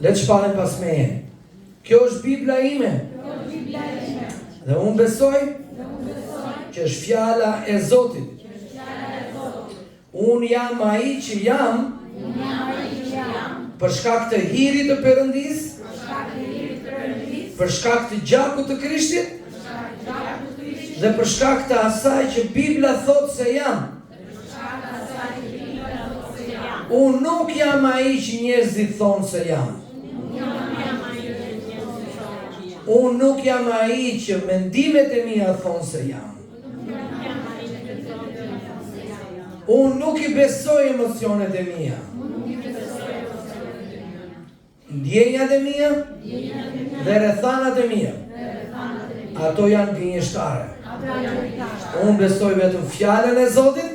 Le të shpallim pas meje. Kjo është Bibla ime. Dhe unë besoj që është fjala e Zotit. Unë jam ai që jam për shkak të hirit të Perëndis, për shkak të gjakut të Krishtit, dhe për shkak të asaj që Bibla thot se jam. Unë nuk jam ai që njerëzit thonë se jam. Unë nuk jam ai që mendimet e mia thonë se jam. Unë nuk I besoj emocionet e mia. Ndjenjat e mia dhe rrethanat e mia. Ato janë gënjeshtare. Unë besoj vetëm fjalën e Zotit.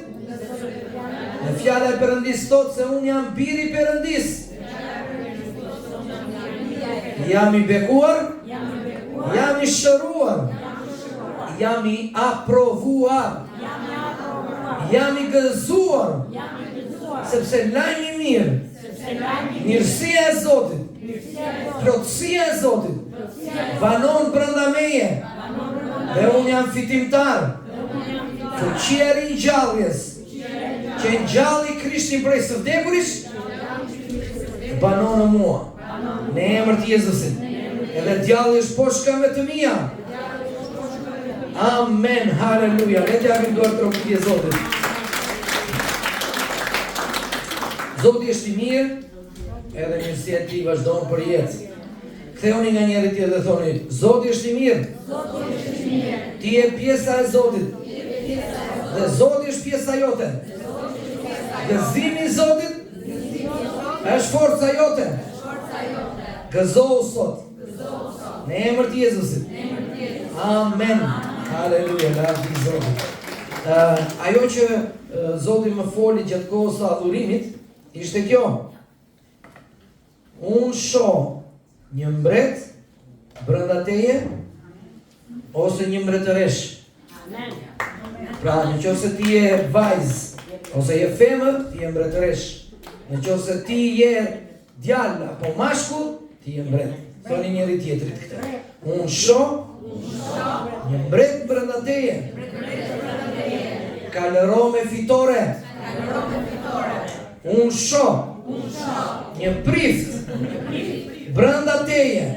Në fjala e Perëndis thot se unë jam biri I Perëndis. Jam I bekuar, jam I shëruar, jam I aprovuar, jam I gëzuar, sepse lajmi I mirë, mirësia e Zotit, plotësia e Zotit, banon brenda meje, dhe unë jam fitimtar. Fuqia e ringjalljes, që ngjalli Krishtin prej së vdekuris, banon në mua, në emër të Jezusit. Edhe djalli është poshtkave të mia. Amen, haleluja. Le të japim dorë trokëti e Zotit. Zoti është I mirë, edhe mirësia e Tij vazhdon për jetë. Ktheuni nga njëri tjetër dhe thoni, Zoti është I mirë. Ti je pjesa e Zotit. Dhe Zoti është pjesa jote. Gëzimi I Zotit është forca jote. Gëzohu sot. Në emër të Jezusit. Amen. Haleluja, lavdi Zotit. Ajo që Zoti më foli gjatë kohës së adhurimit ishte kjo. Unë shoh një mbret brenda teje ose një mbretëresh. Pra, nëse ti je vajzë ose je femër, ti je mbretëresh. Nëse ti je djalë apo mashkull, ti je mbret. Thoni njëri tjetrit këtë. Unë shoh një mbret brenda teje. Kalëro me fitore. Unë shoh një prift brenda teje.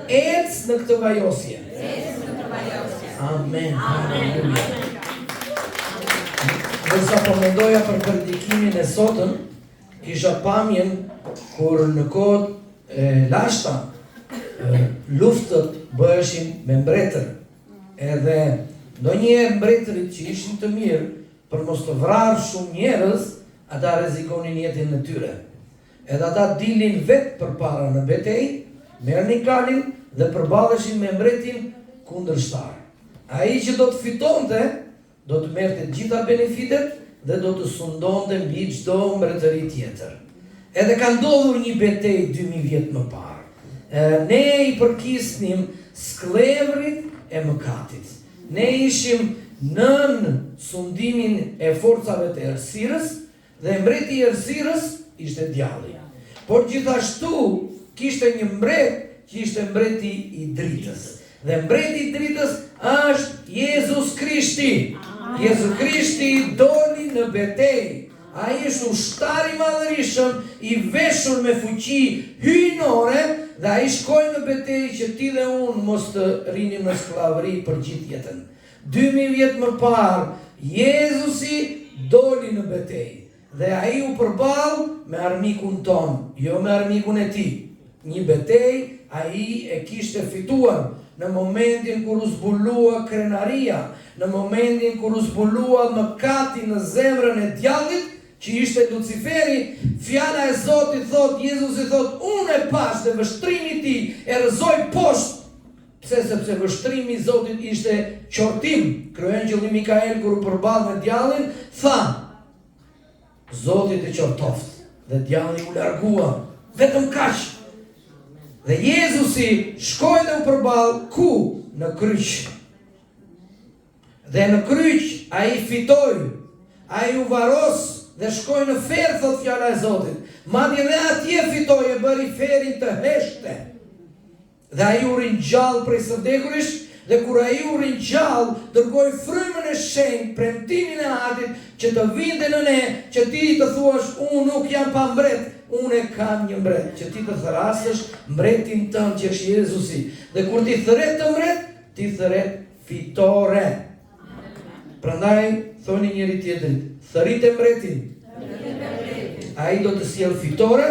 Ec në këtë vajosje. Amen. Haleluja. Nësa po mendoja për predikimin e sotëm, kisha pamjen kur në kohët e lashta luftët bëheshin me mbretër. Edhe ndonjëherë mbretërit që ishin të mirë për mos të vrarë shumë njerëz, ata rrezikonin jetën e tyre. Edhe ata dilin vetë përpara në betejë, merrnin kalin dhe përballeshin me mbretin kundërshtar. Ai që do të fitonte, do të merrte të gjitha benefitet dhe do të sundonte mbi çdo mbretëri tjetër. Edhe ka ndodhur një betejë 2000 vjet më parë. Ne I përkisnim sklevrit e mëkatit. Ne ishim nën sundimin e forcave të errësirës dhe mbreti I errësirës ishte djalli. Por gjithashtu kishte një mbret që ishte mbreti I dritës. Dhe mbreti I dritës është Jezus Krishti. Jezus Krishti doli në betejë. Ai është ushtar I madhërisëm, I veshur me fuqi hyjnore, dhe ai shkoi në betejë që ti dhe unë mos të rinim në skllavëri për gjithë jetën. 2000 vjet më parë, Jezusi doli në betejë. Dhe ai u përball me armikun ton, jo me armikun e tij. Një betejë ai e kishte fituar në momentin kur u zbulua krenaria, në momentin kur u zbulua mëkati në zemrën e djallit, që ishte Luciferi. Fjala e Zotit thot, Jezusi thot, unë e pas dhe vështrimi I tij e rrëzoi poshtë. Pse? Sepse vështrimi I Zotit ishte qortim. Kryengjëlli Mikael kur u përball me djallin, tha, Zoti të qortoft. Dhe djalli u largua. Vetëm kaq. Dhe Jezusi shkoi dhe u përball ku? Në kryq. Dhe në kryq ai fitoi. Ai u varos dhe shkoi në ferr, thot fjala e Zotit. Madje dhe atje fitoi e bëri ferin të heshte. Dhe ai u ringjall prej së vdekuris, dhe kur ai u ringjall, dërgoi frymën e shenjtë, premtimin e Atit, që të vinte në ne, që ti të thuash, unë nuk jam pa mbret, unë kam një mbret, që ti të thrasësh mbretin tënd që është Jezusi. Dhe kur ti thret të mbret, ti thret fitore. Prandaj thoni njëri tjetrit, thërite mbretin. Ai do të sjell fitore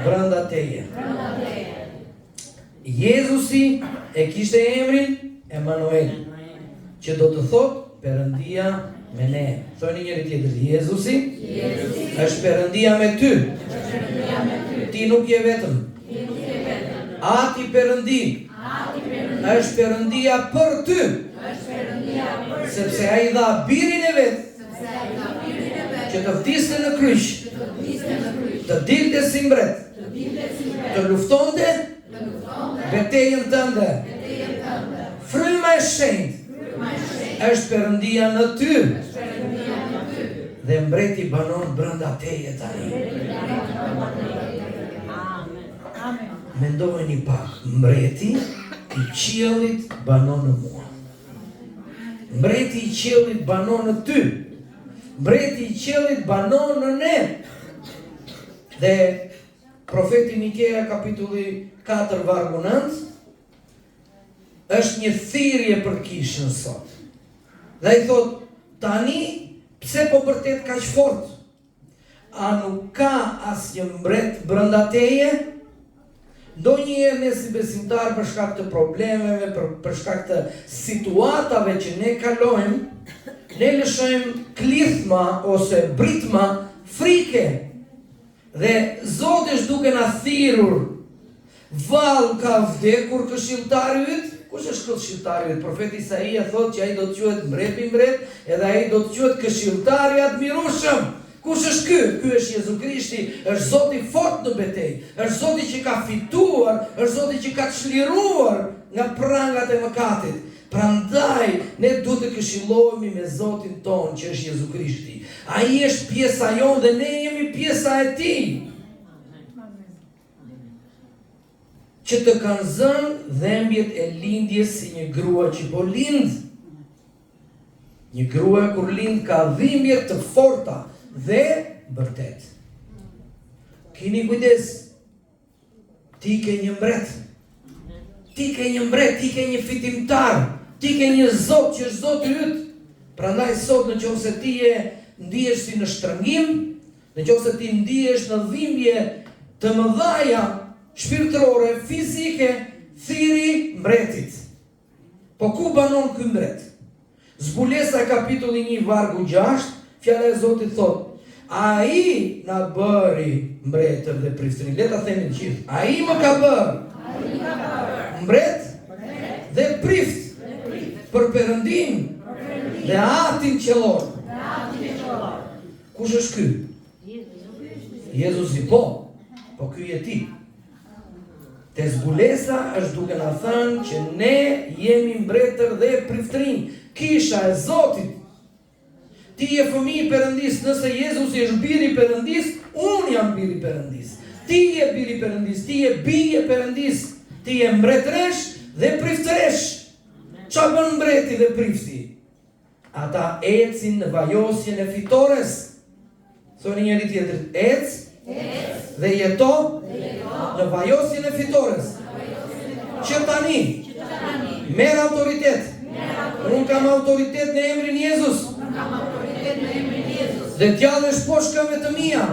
brenda teje. Jezusi e kishte emrin Emanuel, që do të thotë Perëndia me ne. Thoni njëri tjetrit, Jezusi është Perëndia me ty. Ti nuk je vetëm. Ati Perëndi është Perëndia për ty. Sepse ai dha birin e vet që të vdiste në kryq, të dilte si mbret, të luftonte betejën tënde. Fryma e shenjtë është Perëndia në ty. Dhe mbreti banon brenda teje tani. Mendojeni pak, mbreti i qiellit banon në mua. Mbreti i qiellit banon në ty. Mbreti i qiellit banon në ne. Dhe profeti Mikea kapitulli 4 vargu 9 është një thirrje për kishën sot. Dhe ai thot, tani pse po bërtet kaq fort? A nuk ka asnjë mbret brenda teje? Ndonjëherë ne si besimtar për shkak të problemeve, për shkak të situatave që ne kalojmë, ne lëshojmë klithma ose britma frike. Dhe Zoti është duke na thirrur. Vallë ka vdekur këshilltari yt. Kush është këshilltari yt? Profeti Isaia thotë që ai do të quhet mbret i mbret, edhe ai do të quhet këshilltari i admirueshëm. Kush është ky? Ky është Jezu Krishti, është Zoti fort në betejë, është Zoti që ka fituar, është Zoti që ka çliruar nga prangat e mëkatit. Prandaj ne duhet të këshillohemi me Zotin ton që është Jezu Krishti. Ai është pjesa jonë dhe ne jemi pjesa e tij. Që të kanë zënë dhembjet e lindjes si një grua që po lind. Një grua kur lind ka dhimbje të forta dhe vërtet. Keni kujdes. Ti ke një mbret. Ti ke një mbret, ti ke një fitimtar. Ti ke një Zot që është Zoti yt. Prandaj sot nëse ti ndihesh si në shtrëngim, nëse ti ndihesh në dhimbje të mëdha shpirtërore, fizike, thiri mbretit. Po ku banon ky mbret? Zbulesa kapitulli 1 vargu 6, fjala e Zotit thot, ai na bëri mbretër dhe priftërin. Le ta themi të gjithë. Ai më ka bërë mbret dhe prift për Perëndin dhe Atin qellor. Kush është ky? Jezusi, po ky je ti. Te zbulesa është duke na thënë që ne jemi mbretër dhe priftërin, kisha e Zotit. Ti je fëmijë i Perëndis, nëse Jezusi është biri i Perëndis, unë jam biri i Perëndis. Ti je biri i Perëndis, ti je bie e Perëndis, ti je mbretëresh dhe priftëresh. Çfarë bën mbreti dhe prifti? Ata ecin në vajosjen e fitores. Thoni njëri tjetrit, ec dhe jeto në vajosjen e fitores. Që tani merr autoritet. Unë kam autoritet në emrin Jezus. Dhe djalli është poshtë këmbëve të mia.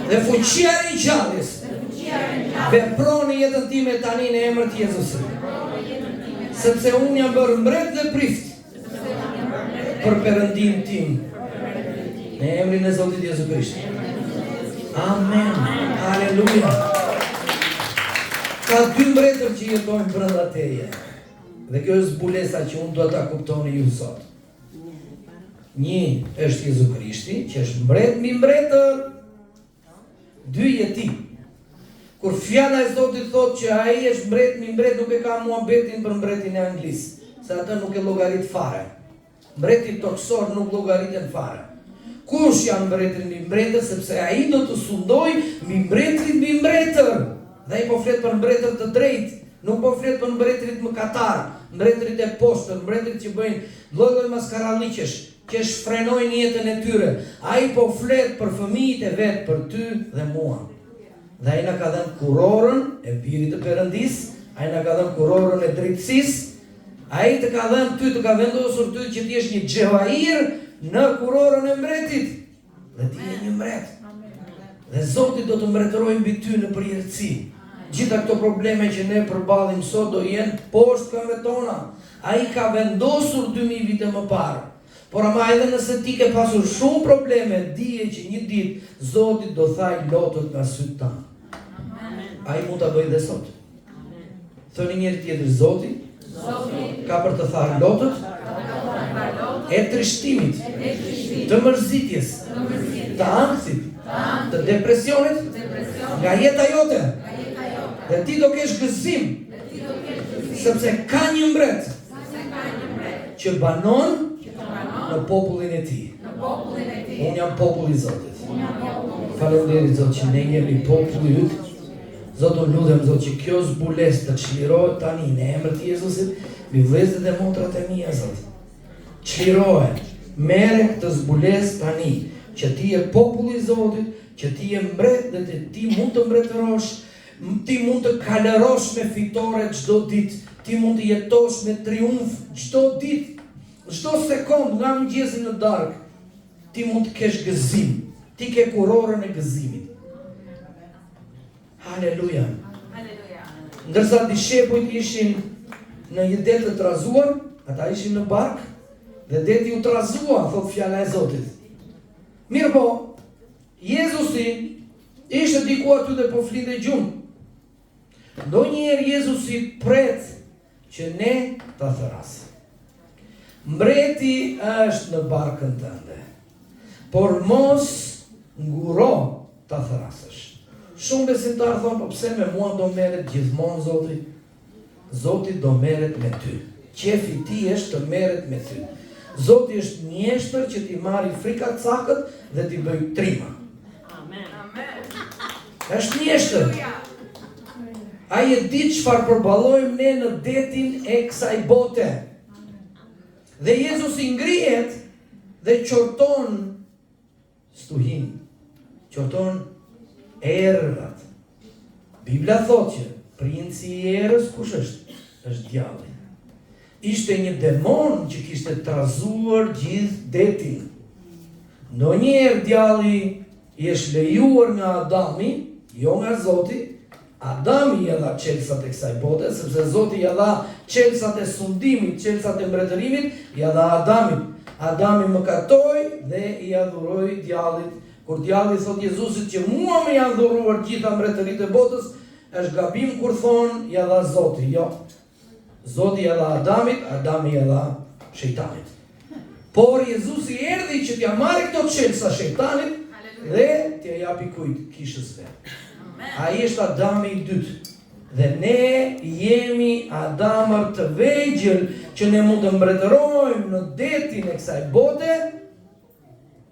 Dhe fuqia e ringjalljes vepron në jetën time tani në emrin e Jezusit. Sepse unë jam bërë mbret dhe prift për Perëndin tim. Në emrin e Zotit Jezu Krishti. Amen. Aleluja. Ka dy mbretër që jetojnë brenda teje. Dhe kjo është zbulesa që unë do ta kuptoni ju sot. Një është Jezu Krishti, që është mbret mbi mbretër. Dy je ti. Kur fjala e Zotit thotë që ai është mbret mbi mbret, nuk e ka muhabetin për mbretin e Anglisë, se atë nuk e llogarit fare. Mbreti toksor nuk llogariten fare. Kush janë mbretërit mbi mbretër, sepse ai do të sundoj mbi mbretërit mbi mbretër. Dhe ai po flet për mbretër të drejtë, nuk po flet për mbretërit mëkatar, mbretërit e poshtër, mbretërit që bëjnë lloj-lloj maskaralliqesh, që shfrenojnë jetën e tyre. Ai po flet për fëmijët e vet, për ty dhe mua. Dhe ai na ka dhënë kurorën e birit të Perëndis, ai na ka dhënë kurorën e drejtësisë. Ai të ka dhënë ty, të ka vendosur ty që ti jesh një xhevair në kurorën e mbretit. Dhe ti je një mbret. Dhe Zoti do të mbretërojë mbi ty në përjetësi. Gjitha këto probleme që ne përballim sot do jenë poshtë këmbëve tona. Ai ka vendosur 2000 vite më parë. Por ama edhe nëse ti ke pasur shumë probleme, dije që një ditë Zoti do thaj lotët nga sytë tanë. Ai mund ta bëjë dhe sot. Thoni njëri tjetër, Zoti ka për të thënë lotët e trishtimit, të mërzitjes, të ankthit, të depresionit nga jeta jote. Dhe ti do kesh gëzim, sepse ka një mbret që banon në popullin e tij. Unë jam populli i Zotit. Faleminderit Zot që ne jemi populli yt. Zot, unë lutem Zot që kjo zbulesë të çlirohet tani në emrin e Jezusit, mbi vëllezërit e motrat e mia Zot. Çlirohet, merre këtë zbulesë tani, që ti je populli i Zotit, që ti je mbret dhe ti mund të mbretërosh, ti mund të kalërosh me fitore çdo ditë, ti mund të jetosh me triumf çdo ditë, çdo sekond nga mëngjesi në darkë, ti mund të kesh gëzim, ti ke kurorën e gëzimit. Haleluja. Ndërsa dishepujt ishin në një det të trazuar, ata ishin në bark, dhe deti u trazua, thot fjala e Zotit. Mirë po, Jezusi ishte diku aty dhe po flinte gjumë. Ndonjëherë Jezusi pret që ne ta thrasim. Mbreti është në barkën tënde, por mos nguro ta thrasësh. Shumë besimtarë thonë, po pse me mua do merret gjithmonë Zoti? Zoti do merret me ty. Qefi i tij është të merret me ty. Zoti është mjeshtër që ti marri frikacakët dhe ti bëj trima. Amen. Është mjeshtër. Ai e di çfarë përballojmë ne në detin e kësaj bote. Dhe Jezusi ngrihet dhe qorton stuhin. Qorton errat. Bibla thotë që princi i errës kush është? Është djalli. Ishte një demon që kishte trazuar gjithë detin. Ndonjëherë djalli i është lejuar nga Adami, jo nga Zoti. Adami i dha çelësat e kësaj bote, sepse Zoti i dha çelësat e sundimit, çelësat e mbretërimit, i dha Adamit. Adami mëkatoi dhe i adhuroi djallit. Kur djalli thot Jezusit që mua më janë dhuruar gjitha mbretëritë e botës, është gabim kur thon ja dha Zoti. Jo. Zoti ja dha Adamit, Adami ja dha shejtanit. Por Jezusi erdhi që t'ja marrë këto çelësa shejtanit dhe t'ja japi kujt? Kishës vet. Ai është Adami i dytë. Dhe ne jemi Adamër të vegjël që ne mund të mbretërojmë në detin e kësaj bote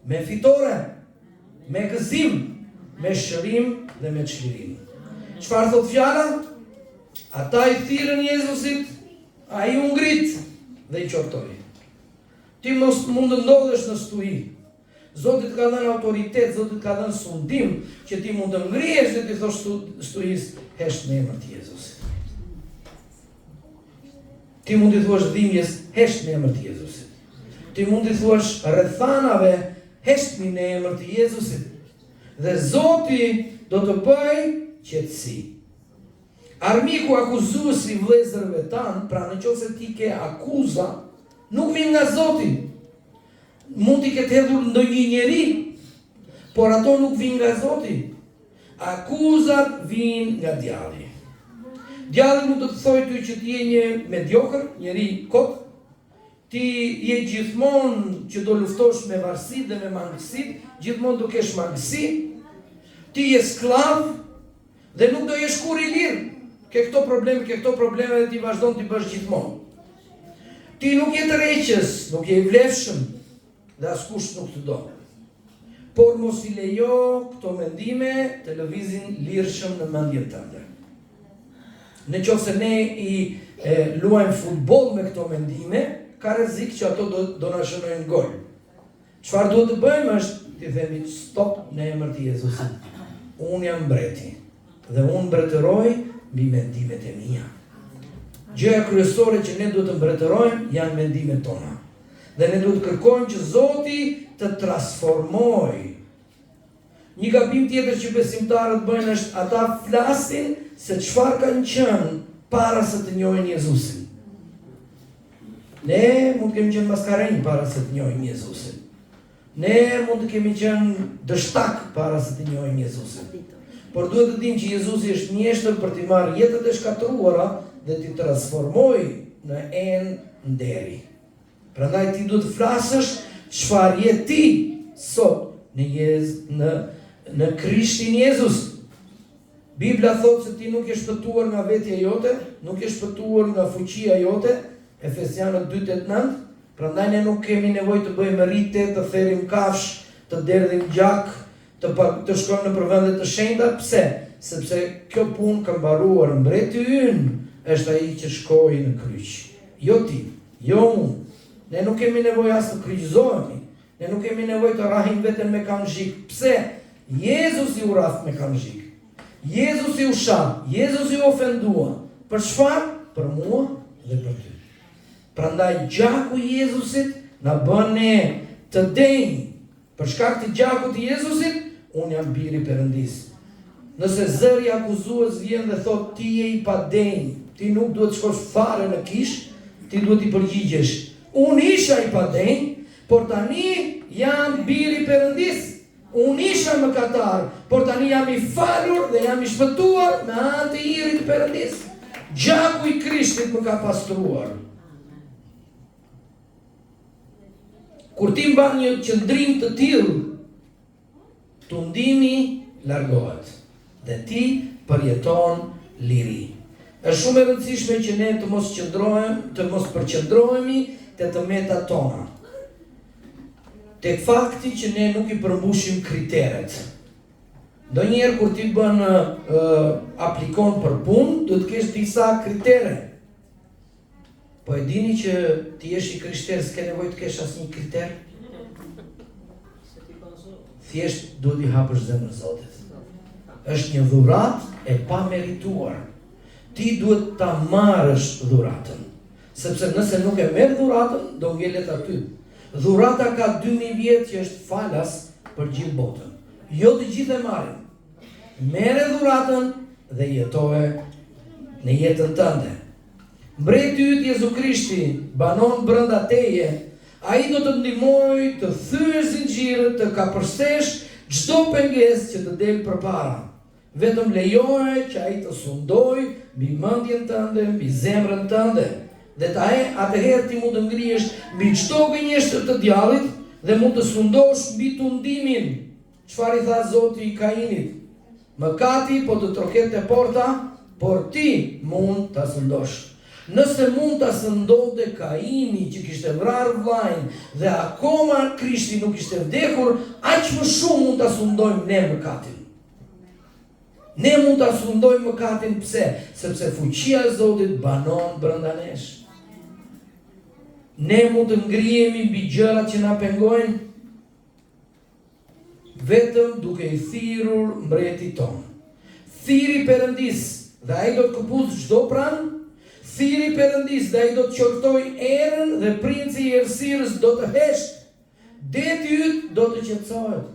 me fitore, me gëzim, me shërim dhe me çlirim. Çfarë thot fjala? Ata i thirrën Jezusit, ai u ngrit dhe i qortoi. Ti mos mund të ndodhesh në stuhi. Zoti të ka dhënë autoritet, Zoti të ka dhënë sundim që ti mund të ngrihesh dhe ti thosh stuhisë, hesh në emër të Jezusit. Ti mund të thuash dhimbjes, hesh në emër të Jezusit. Ti mund të thuash rrethanave, heshni në emër të Jezusit. Dhe Zoti do të bëj qetësi. Armiku akuzuesi i vëllezërve tan, pra nëse ti ke akuza, nuk vjen nga Zoti. Mund t'i ketë hedhur ndonjë njeri, por ato nuk vijnë nga Zoti. Akuzat vijnë nga djalli. Djalli mund të të thojë ty që ti je një mediokër, njeri kot, ti je gjithmonë që do luftosh me varësit dhe me mangësit, gjithmonë do kesh mangësi, ti je sklav dhe nuk do jesh kur i lirë. Ke këto probleme dhe ti vazhdon t'i bësh gjithmonë. Ti nuk je të reqës, nuk je i vlefshëm dhe askush nuk të do. por mos I lejo këto mendime të lëvizin lirshëm në mendjen tënde. Në qoftë se ne I luajmë futboll me këto mendime, ka rrezik që ato do na shënojnë gol. Çfarë duhet të bëjmë është të themi stop në emër të Jezusit. Unë jam mbreti dhe unë mbretëroj mbi mendimet e mia. Gjëja kryesore që ne duhet të mbretërojmë janë mendimet tona. Dhe ne duhet të kërkojmë që Zoti të transformojë. Një gabim tjetër që besimtarët bëjnë është ata flasin se çfarë kanë qenë para se të njohin Jezusin. Ne mund të kemi qenë maskarenj para se të njohim Jezusin. Ne mund të kemi qenë dështak para se të njohim Jezusin. Por duhet të dimë që Jezusi është mjeshtër për të marrë jetët e shkatruara dhe t'i transformojë në enë nderi. Prandaj ti duhet të flasësh çfarë je ti sot në Krishtin Jezus. Bibla thotë se ti nuk je shpëtuar nga vetja jote, nuk je shpëtuar nga fuqia jote, Efesianët 2:8-9, prandaj ne nuk kemi nevojë të bëjmë rite, të therrim kafsh, të derdhim gjak, të shkojmë në vende të shenjta. Pse? Sepse kjo punë ka mbaruar, mbreti ynë është ai që shkoi në kryq. Jo ti, jo unë. Ne nuk kemi nevojë as të kryqëzohemi. Ne nuk kemi nevojë të rrahim veten me kamzhik. Pse? Jezusi u rraf me kamzhik. Jezusi u shat, Jezusi u ofendua. Për çfarë? Për mua dhe për ty. Prandaj gjaku I Jezusit na bën ne të denj. Për shkak të gjakut të Jezusit, unë jam biri Perëndis. Nëse zëri akuzues vjen dhe thot ti je I padenj, ti nuk duhet të shkosh fare në kish, ti duhet I përgjigjesh. Unë isha I padenj, por tani jam biri Perëndis. Unë isha mëkatar, por tani jam I falur dhe jam I shpëtuar me anë të irit të Perëndis. Gjaku I Krishtit më ka pastruar. Kur ti mban një qëndrim të tillë, tundimi largohet dhe ti përjeton liri. Është shumë e rëndësishme që ne të mos përqendrohemi te tëmetat tona. Tek fakti që ne nuk I përmbushim kriteret. Ndonjëherë kur ti bën aplikon për punë, duhet të kesh disa kritere. Po e dini që ti jesh I krishterë, s'ke nevojë të kesh asnjë kriter? Thjesht duhet I hapësh zemrën Zotit. Është një dhuratë e pamerituar. Ti duhet ta marrësh dhuratën. Sepse nëse nuk e merr dhuratën, do ngjelet aty. Dhurata ka 2000 vjet që është falas për gjithë botën. Jo të gjithë e marrin. Merre dhuratën dhe jetoje në jetën tënde. Mbreti yt Jezu Krishti banon brenda teje. Ai do të ndihmojë të thyesh zinxhirët, të kapërsesh çdo pengesë që të del përpara. Vetëm lejoje që ai të sundojë mbi mendjen tënde, mbi zemrën tënde. Dhe atëherë ti mund të ngrihesh mbi çdo gënjeshtër të djallit dhe mund të sundosh mbi tundimin. Çfarë I tha Zoti I Kainit? Mëkati po të troket te porta, por ti mund ta sundosh. Nëse mund ta sëndonte Kaini që kishte vrarë vllajin dhe akoma Krishti nuk ishte vdekur, aq më shumë mund ta sundojmë ne mëkatin. Ne mund ta sundojmë mëkatin pse? Sepse fuqia e Zotit banon brenda nesh. Ne mund të ngrihemi mbi gjërat që na pengojnë vetëm duke I thirrur mbretit ton. Thiri Perëndis dhe ai do të këpuzë çdo pranë. Thiri Perëndis dhe ai do të qortoj erën dhe princi I errësirës do të hesht. Deti yt do të qetësohet.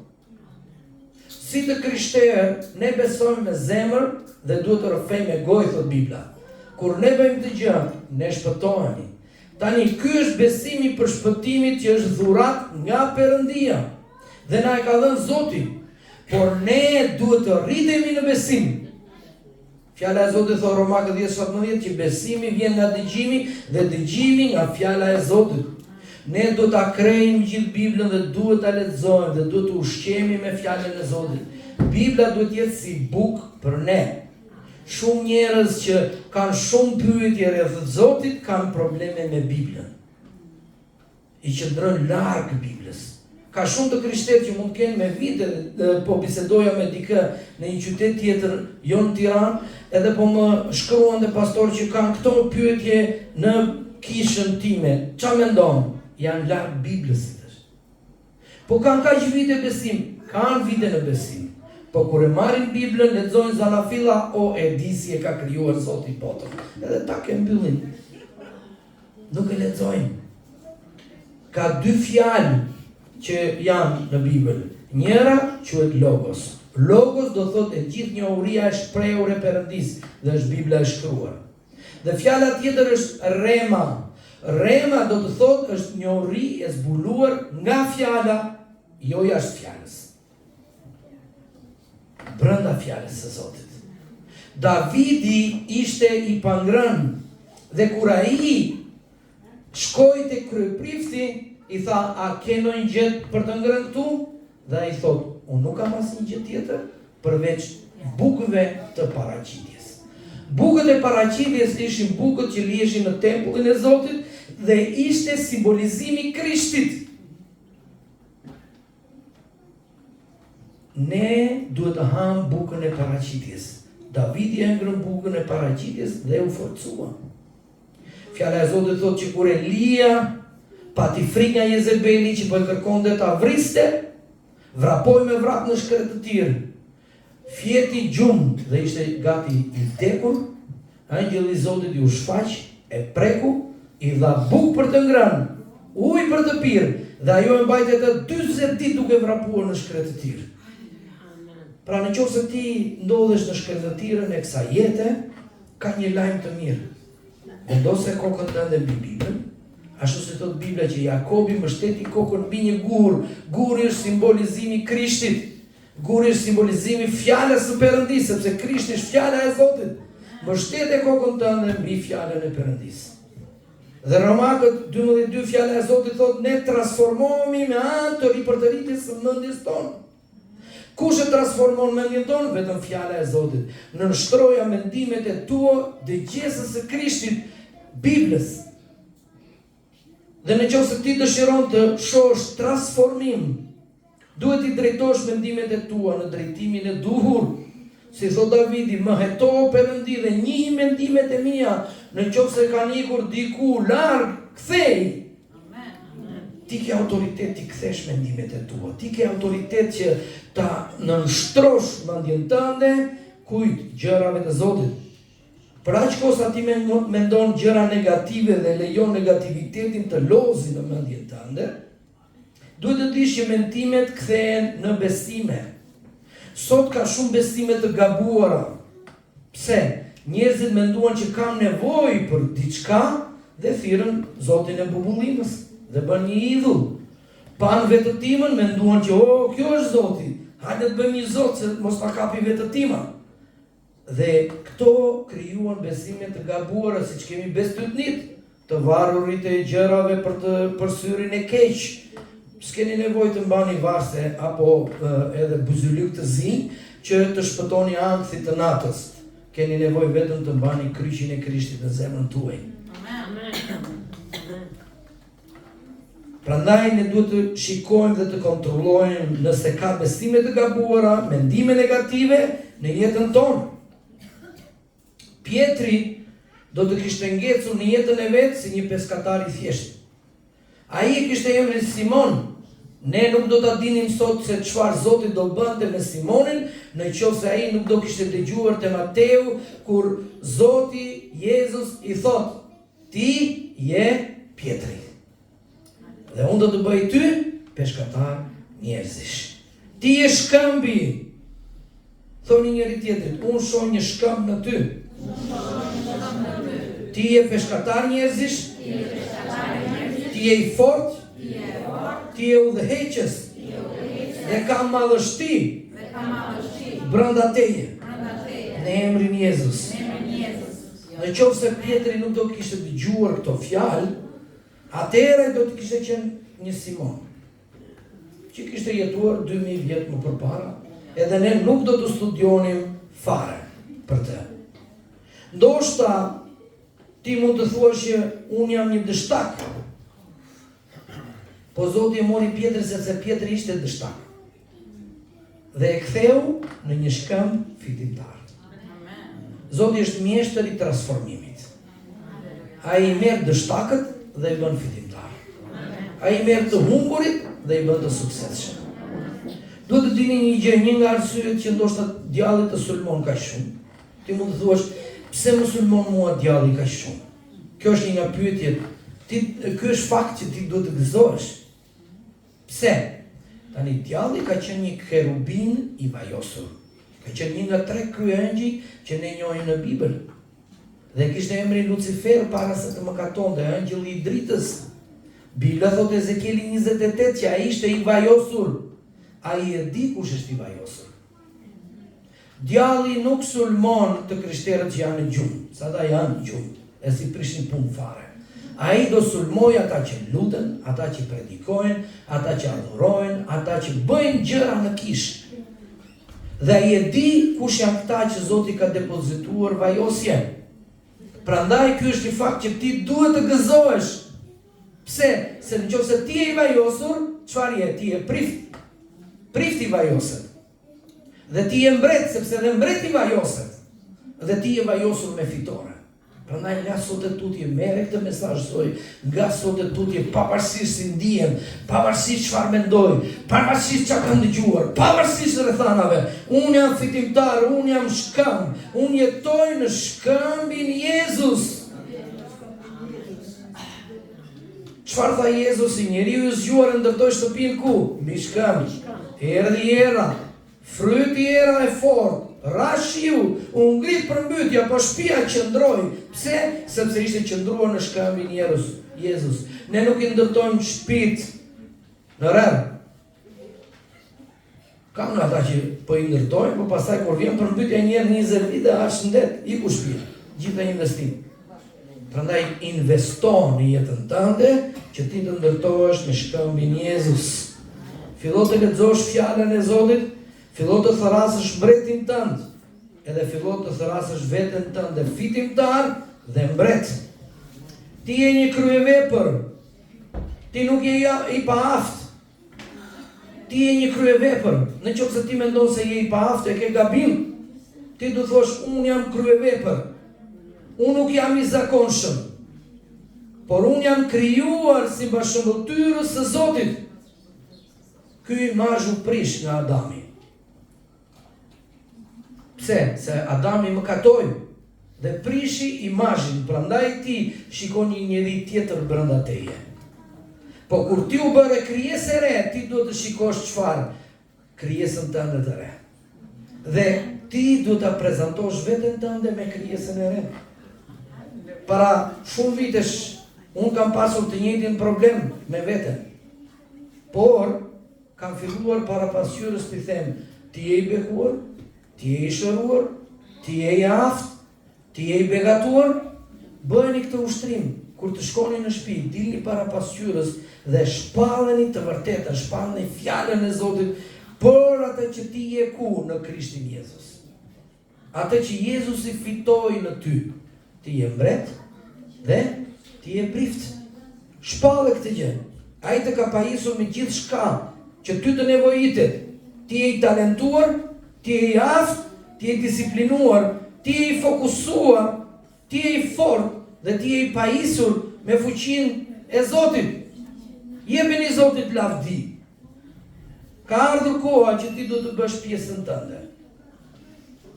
Si të krishterë, ne besojmë me zemër dhe duhet të rrëfejmë me gojë, thot Bibla. Kur ne bëjmë të gjë, ne shpëtohemi. Tani ky është besimi për shpëtimit që është dhuratë nga Perëndia dhe na e ka dhënë Zoti. Por ne duhet të rritemi në besim. Fjala e Zotit thot Romakët 10:17 që besimi vjen nga dëgjimi dhe dëgjimi nga fjala e Zotit. Ne do ta krejmë gjithë Biblën dhe duhet ta lexojmë dhe duhet të ushqemi me fjalën e Zotit. Bibla duhet jetë si bukë për ne. Shumë njerëz që kanë shumë pyetje rreth Zotit kanë probleme me Biblën. I qëndrojnë larg Biblës. Ka shumë të krishterë që mund të kenë me vite, po bisedoja me dikë në një qytet tjetër, jo në Tiranë, edhe po më shkruan dhe pastorë që kanë këto pyetje në kishën time. Qa mendon? Janë larg Biblës. Po kanë kaq vite besim, kanë vite në besim. Po kur e marrin Biblën, lexojnë zalafilla, o e di si e ka krijuar Zoti botën. Edhe ta ke mbyllin. Nuk e lexojnë. Ka dy fjalë që janë në Bibël. Njëra quhet Logos. Logos do thotë e gjithë njohuria e shprehur e Perëndis, dhe është Bibla e shkruar. Dhe fjala tjetër është Rema. Rema do të thotë është njohuri e zbuluar nga fjala, jo jashtë fjalës. Brenda fjalës së Zotit. Davidi ishte i pangrënë dhe kur ai shkoi te kryeprifti, i tha, a ke ndonjë gjë për të ngrënë këtu? Dhe ai thot, unë nuk kam asnjë gjë tjetër përveç bukëve të paraqitjes. Bukët e paraqitjes ishin bukët që liheshin në tempullin e Zotit dhe ishte simbolizimi i Krishtit. Ne duhet të ham bukën e paraqitjes. Davidi e ngrën bukën e paraqitjes dhe u forcua. Fjala e Zotit thotë që kur Elia pati frikë nga Jezebeli që po e kërkonte ta vriste, vrapoi me vrat në shkret të tirë. Fjeti gjumë dhe ishte gati i vdekur, angjëlli i Zotit ju shfaq, e preku, i dha bukë për të ngrënë, ujë për të pirë, dhe ajo e mbajti atë 40 ditë duke vrapuar në shkret të tirë. Pra në qoftë se ti ndodhesh në shkretëtirën e kësaj jete, ka një lajm të mirë. Vendose kokën tënde mbi Biblën, ashtu se thot Bibla që Jakobi mbështeti kokën mbi një gur. Guri është simbolizimi i Krishtit. Guri është simbolizimi i fjalës së Perëndisë, sepse Krishti është fjala e Zotit. Mbështete kokën tënde mbi fjalën e Perëndisë. Dhe Romakët 12:2 fjala e Zotit thot ne transformohemi me anë të ripërtëritjes së mendjes tonë. Kush e transformon mendjen tonë? Vetëm fjala e Zotit. Nënshtroja mendimet e tua dëgjesës së Krishtit, Biblës. Dhe në qoftë se ti dëshiron të shohësh transformim, duhet i drejtosh mendimet e tua në drejtimin e duhur. Si thot Davidi, më heto Perëndi dhe njihi mendimet e mia, në qoftë se kanë ikur diku larg, kthej. Ti ke autoritet t'i kthesh mendimet e tua. Ti ke autoritet që ta nënshtrosh mendjen tënde kujt? Gjërave të Zotit. Për aq kohë sa ti mendon gjëra negative dhe lejon negativitetin të lozi në mendjen tënde, duhet të dish që mendimet kthehen në besime. Sot ka shumë besime të gabuara. Pse? Njerëzit menduan që kanë nevojë për diçka dhe thirrën Zotin e bubullimës dhe bën një idhull. Pan vetëtimën, menduan që kjo është Zoti. Hajde të bëjmë një Zot se mos ta kapi vetëtima. Dhe këto krijuan besime të gabuara, siç kemi bestytnit, të varrurit e gjërave për të përsyrin e keq. S'keni nevojë të mbani varse apo edhe buzylyk të zi që të shpëtoni ankthit të natës. Keni nevojë vetëm të mbani kryqin e Krishtit në zemrën tuaj. Prandaj ne duhet të shikojmë dhe të kontrollojmë nëse ka besime të gabuara, mendime negative në jetën tonë. Pietri do të kishte ngecur në jetën e vet si një peskatar i thjeshtë. Ai kishte emrin Simon. Ne nuk do ta dinim sot se çfarë Zoti do bënte me Simonin, nëse ai nuk do kishte dëgjuar te Mateu kur Zoti Jezus i thot: "Ti je Pietri. Dhe unë do të bëj ty peshkatar njerëzish." Ti je shkëmbi. Thoni njëri tjetrit, unë shoh një shkëmb në ty. Ti je peshkatar njerëzish. Ti je i fortë. Ti je udhëheqës. Dhe ka madhështi brenda teje. Në emrin Jezus. Në qoftë se Pietri nuk do të kishte dëgjuar këto fjalë, atëherë do të kishte qenë një Simon, që kishte jetuar 2000 vjet më përpara, edhe ne nuk do të studionim fare për të. Ndoshta ti mund të thuash që unë jam një dështak. Po Zoti e mori Pjetrin sepse Pjetri ishte dështar. Dhe e ktheu në një shkëmb fitimtar. Zoti është mjeshtër i transformimit. Ai merr dështakët dhe i bën fitimtar. Ai merr të humburit dhe i bën të suksesshëm. Duhet të dini një gjë, një nga arsyet që ndoshta djalli të sulmon kaq shumë. Ti mund të thuash, pse më sulmon mua djalli kaq shumë? Kjo është një nga pyetjet. Ky është fakt që ti duhet të gëzohesh. Pse? Tani djalli ka qenë një kerubin i vajosur. Ka qenë një nga 3 kryengjëj që ne njohim në Bibël. Dhe kishte emrin Lucifer para se të mëkatonte, angjëlli i dritës. Bibla thot Ezekieli 28 që ai ishte i vajosur. Ai e di kush është i vajosur. Djalli nuk sulmon të krishterët që janë në gjumë, sa ata janë në gjumë, e si prishin punë fare. Ai do sulmoj ata që luten, ata që predikojnë, ata që adhurojnë, ata që bëjnë gjëra në kishë. Dhe ai e di kush janë këta që Zoti ka depozituar vajosje. Prandaj ky është një fakt që ti duhet të gëzohesh. Pse? Se nëse ti je i vajosur, çfarë je? Ti je prift. Prift i vajoset. Dhe ti je mbret, sepse dhe mbret i vajoset. Dhe ti je vajosur me fitore. Prandaj nga sot e tutje merre këtë mesazh soi, nga sot e tutje pavarësisht si ndihem, pavarësisht çfarë mendoj, pavarësisht çka kam dëgjuar, pavarësisht rrethanave, unë jam fitimtar, unë jam shkëmb, unë jetoj në shkëmbin Jezus. Çfarë tha Jezusi? Njeriu i zgjuar ndërtoi shtëpinë ku? Mbi shkëmb. Erdhi era, fryti era e fortë. Rashiu, u ngrit përmbytja, po shtëpia qëndroi. Pse? Sepse ishte qëndruar në shkëmbin Jezus. Ne nuk I ndërtojmë shtëpitë në rreth. Kam në ata që po I ndërtojmë, po pastaj kur vjen përmbytja një herë 20 vite, është shëndet, iku shtëpia. Gjithë investim. Prandaj investo në jetën tënde që ti të ndërtohesh me shkëmbin Jezus. Fillo të lexosh fjalën e Zotit. Fillo të thrasësh mbretin tënd, edhe fillo të thrasësh veten tënde fitimtar dhe mbret. Ti je një kryevepër. Ti nuk je I paaft. Ti je një kryevepër. Nëse ti mendon se je I paaft, e ke gabim. Ti do thosh unë jam kryevepër. Unë nuk jam I zakonshëm. Por unë jam krijuar si bashkëmbëtyrës së Zotit. Ky imazh u prish nga Adami. Pse? Se Adami mëkatoi dhe prishi imazhin, prandaj ti shikon një njeri tjetër brenda teje. Po kur ti u bëre krijesë e re, ti duhet të shikosh çfarë? Krijesën tënde të re. Dhe ti duhet ta prezantosh veten tënde me krijesën e re. Para shumë vitesh, unë kam pasur të njëjtin problem me veten. Por kam filluar para pasqyrës të them, ti je I bekuar, ti je I shëruar, ti je I aft, ti je I begatuar, bëheni këtë ushtrim. Kur të shkoni në shtëpi, dilni para pasqyrës dhe shpalleni të vërtetën, shpalleni fjalën e Zotit për atë që ti je ku në Krishtin Jezus. Atë që Jezusi fitoi në ty. Ti je mbret dhe ti je prift. Shpallë këtë gjë. Ai të ka pajisur me gjithë shka që ty të nevojitet. Ti je I talentuar, ti je I aft, ti je disiplinuar, ti je I fokusuar, ti je I fort dhe ti je I pajisur me fuqinë e Zotit. Jepini Zotit lavdi. Ka ardhur koha që ti do të bësh pjesën tënde.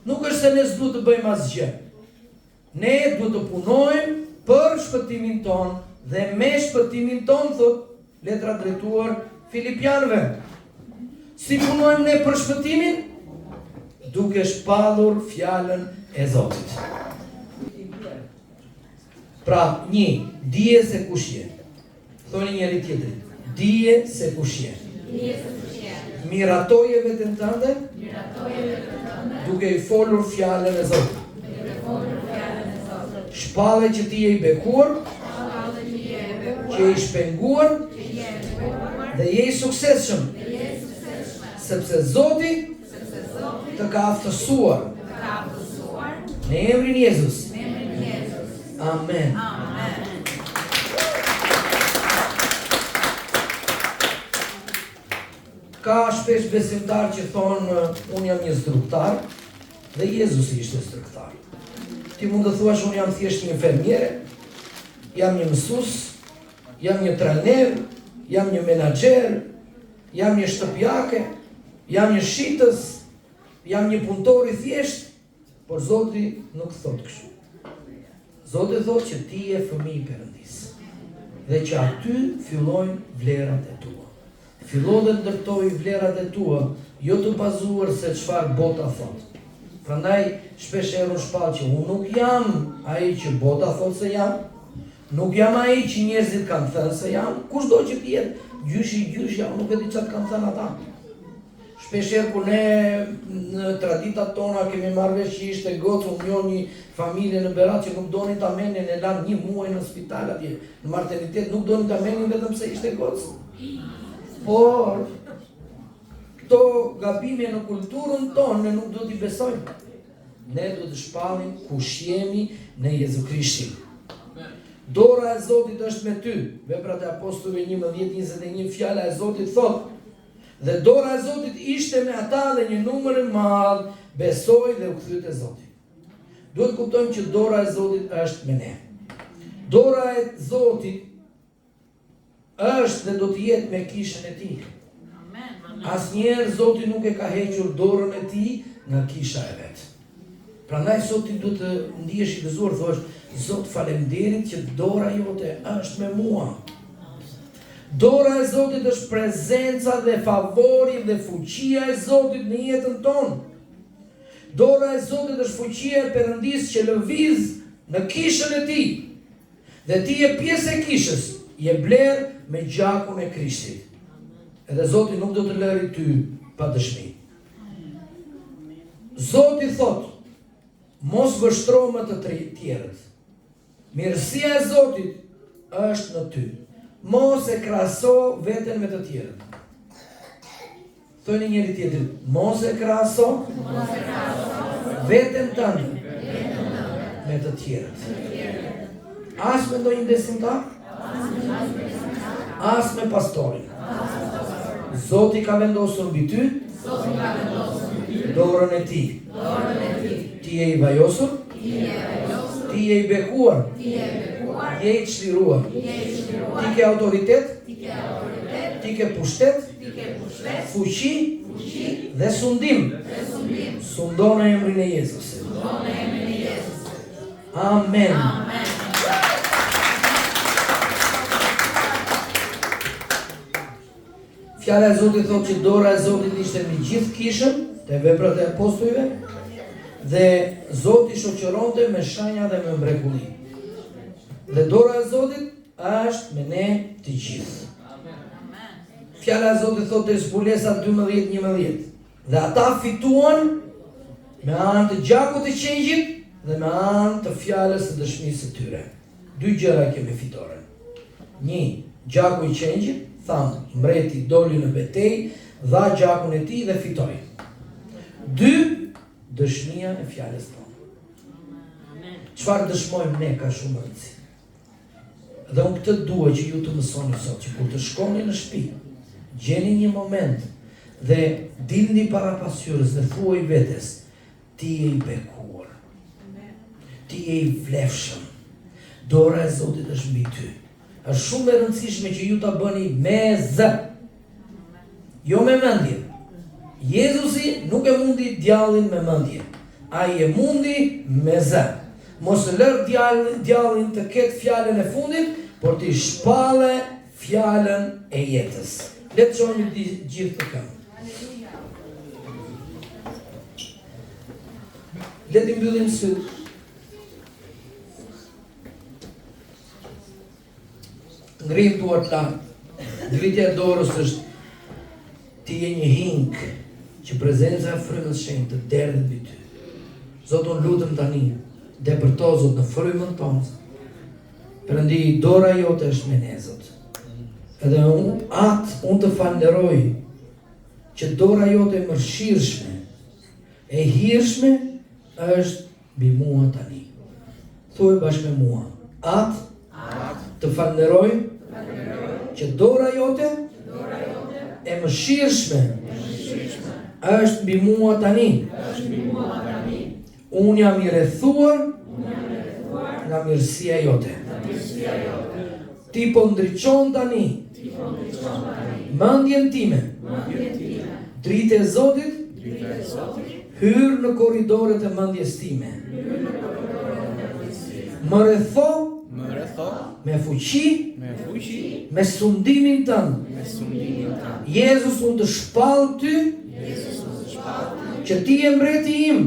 Nuk është se ne s'du të bëjmë asgjë. Ne du të punojmë për shpëtimin ton dhe me shpëtimin ton, thot letra drejtuar Filipianëve. Si punojmë ne për shpëtimin? Duke shpallur fjalën e Zotit. Pra, dije se kush je. Thoni njëri tjetrit, dije se kush je. Miratoje veten tënde, duke I folur fjalën e Zotit. Shpallë që ti je I bekuar, që je I shpenguar dhe je I suksesshëm, sepse Zoti të ka aftësuar në emrin Jezus. Amen. Ka shpesh besimtar që thonë, unë jam një instruktar, dhe Jezusi ishte instruktar. Ti mund të thuash, unë jam thjesht një infermiere, jam një mësues, jam një trajner, jam një menaxher, jam një shtëpiake, jam një shitës, jam një punëtor i thjesht, por Zoti nuk thot kështu. Zoti thot që ti je fëmijë i Perëndis dhe që aty fillojnë vlerat e tua. Fillon dhe ndërtoj vlerat e tua, jo të bazuar se çfarë bota thot. Prandaj shpesh erë shpall që unë nuk jam ai që bota thot se jam, nuk jam ai që njerëzit kanë thënë se jam, kushdo që të jetë, gjyshi jam, nuk e di çfarë kanë thënë ata. Shpesh erë kur ne në traditat tona kemi marrë vesh që ishte gocë, unë njoh një familje në Berat që nuk donin ta merrnin, e lanë një muaj në spital atje, në maternitet, nuk donin ta merrnin vetëm se ishte gocë. Por, këto gabime në kulturën tonë ne nuk do t'i besojmë. Ne do të shpallim kush jemi në Jezu Krishtin. Dora e Zotit është me ty. Veprat e Apostujve 11:21, fjala e Zotit thot. Dhe dora e Zotit ishte me ata dhe një numër i madh besoi dhe u kthye te Zoti. Duhet kuptojmë që dora e Zotit është me ne. Dora e Zotit është dhe do të jetë me kishën e tij. Asnjëherë Zoti nuk e ka hequr dorën e tij nga kisha e vet. Prandaj sot ti duhet të ndihesh i gëzuar, thosh, Zot, faleminderit që dora jote është me mua. Dora e Zotit është prezenca dhe favori dhe fuqia e Zotit në jetën tonë. Dora e Zotit është fuqia e Perëndis që lëviz në kishën e tij. Dhe ti je pjesë e kishës, je bler me gjakun e Krishtit. Edhe Zoti nuk do të lëri ty pa dëshmi. Zoti thot, mos vështro më të tjerët. Mirësia e Zotit është në ty. Mos e krahaso veten me të tjerët. Thoni njëri tjetrit, mos e krahaso veten tënde me të tjerët. As me ndonjë besimtar, as me pastorin. Zoti ka vendosur mbi ty dorën e tij. Ti je i vajosur, ti je i bekuar, je i çliruar. Ti ke autoritet, ti ke pushtet, fuqi dhe sundim. Sundo në emrin e Jezusit. Amen. Fjala e Zotit thotë që dora e Zotit ishte mbi gjithë kishën, te Veprat e Apostujve, dhe Zoti shoqëronte me shenja dhe me mrekulli. Dhe dora e Zotit është me ne të gjithë. Fjala e Zotit thotë te Zbulesa 12:11, dhe ata fituan me anë të gjakut të qengjit dhe me anë të fjalës së dëshmisë së tyre. Dy gjëra kemi fitoren. 1. Gjaku i qengjit, thamë, mbreti doli në betejë, dha gjakun e tij dhe fitoi. 2. Dëshmia e fjalës tonë. Çfarë dëshmojmë ne ka shumë rëndësi. Dhe unë këtë dua që ju të mësoni sot, që kur të shkoni në shtëpi, gjeni një moment dhe dilni para pasqyrës dhe thuaj vetes, ti je i bekuar. Ti je i vlefshëm. Dora e Zotit është mbi ty. Është shumë e rëndësishme që ju ta bëni me zë. Jo me mendje. Jezusi nuk e mundi djallin me mendje. Ai e mundi me zë. Mos e lër djallin të ketë fjalën e fundit, por të shpallë fjalën e jetës. Le të shohim gjithë të këmbë. Le të mbyllim syt. Ngrim duart lart. Dritja e dorës është ti je një hing që prezenca e frymës shenjtë të derdhet mbi ty. Zot, unë lutem tani, depërto Zot në frymën tonë. Perëndi, dora jote është me ne, Zot. Edhe unë të falenderoj që dora jote e mëshirshme, e hirshme është mbi mua tani. Thuaj bashkë me mua. Të falenderoj që dora jote e mëshirshme është mbi mua tani. Unë jam I rrethuar nga mirësia jote. Ti po ndriçon tani mendjen time. Drita e Zotit hyr në korridoret e mendjes time. Më rretho me fuqi, me sundimin tënd. Jezus, unë të shpall ty që ti je mbreti im.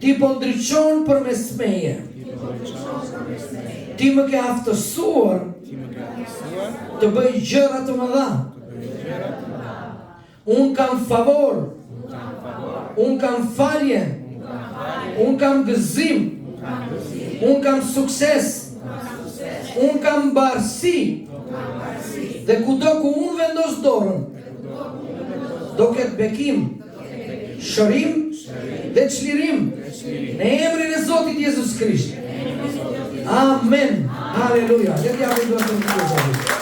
Ti po ndriçon përmes meje. Ti më ke aftësuar të bëj gjëra të mëdha. Unë kam favor. Unë kam falje. Unë kam gëzim. Unë kam sukses. Unë kam barësi. Dhe kudo ku unë vendos dorën, do ketë bekim, shërim dhe çlirim në emrin e Zotit Jezus Krisht. Amen. Haleluja. Le t'japim dorën e Zotit.